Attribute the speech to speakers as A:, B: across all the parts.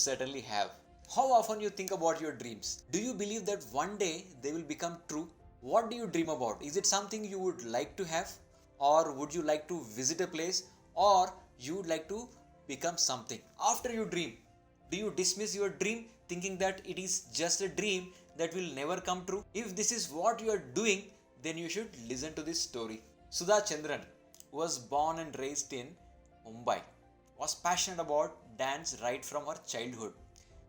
A: certainly have. How often you think about your dreams? Do you believe that one day they will become true? What do you dream about? Is it something you would like to have? Or would you like to visit a place? Or you would like to become something? After you dream, do you dismiss your dream thinking that it is just a dream that will never come true? If this is what you are doing, then you should listen to this story. Sudha Chandran was born and raised in Mumbai, was passionate about dance right from her childhood.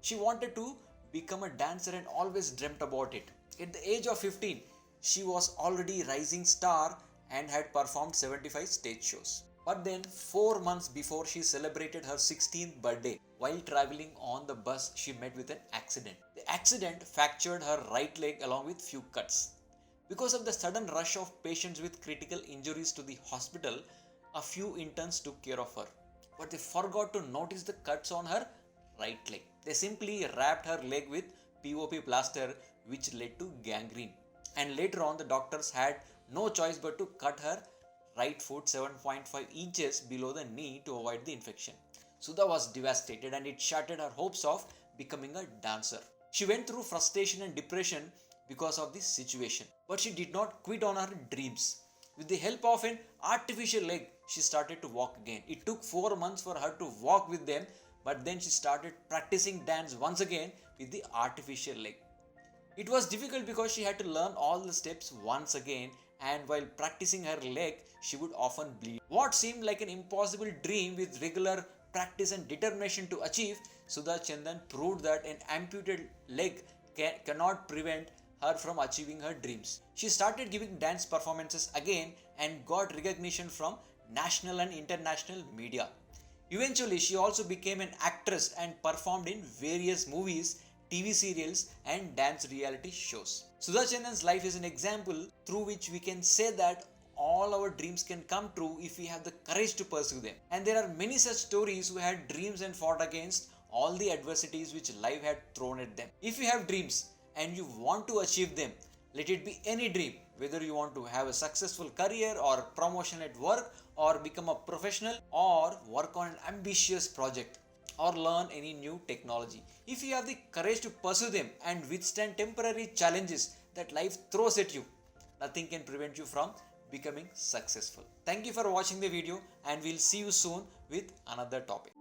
A: She wanted to become a dancer and always dreamt about it. At the age of 15, she was already a rising star and had performed 75 stage shows. But then, 4 months before she celebrated her 16th birthday, while traveling on the bus, she met with an accident. The accident fractured her right leg along with few cuts. Because of the sudden rush of patients with critical injuries to the hospital, a few interns took care of her. But they forgot to notice the cuts on her right leg. They simply wrapped her leg with POP plaster, which led to gangrene. And later on, the doctors had no choice but to cut her right foot 7.5 inches below the knee to avoid the infection. Sudha was devastated and it shattered her hopes of becoming a dancer. She went through frustration and depression because of this situation. But she did not quit on her dreams. With the help of an artificial leg, she started to walk again. It took 4 months for her to walk with them, but then she started practicing dance once again with the artificial leg. It was difficult because she had to learn all the steps once again, and while practicing her leg, she would often bleed. What seemed like an impossible dream with regular practice and determination to achieve, Sudha Chandan proved that an amputated leg cannot prevent her from achieving her dreams. She started giving dance performances again and got recognition from national and international media. Eventually, she also became an actress and performed in various movies, TV serials, and dance reality shows. Sudha Chandan's life is an example through which we can say that all our dreams can come true if we have the courage to pursue them. And there are many such stories who had dreams and fought against all the adversities which life had thrown at them. If you have dreams and you want to achieve them, let it be any dream, whether you want to have a successful career or promotion at work or become a professional or work on an ambitious project or learn any new technology. If you have the courage to pursue them and withstand temporary challenges that life throws at you, nothing can prevent you from becoming successful. Thank you for watching the video and we'll see you soon with another topic.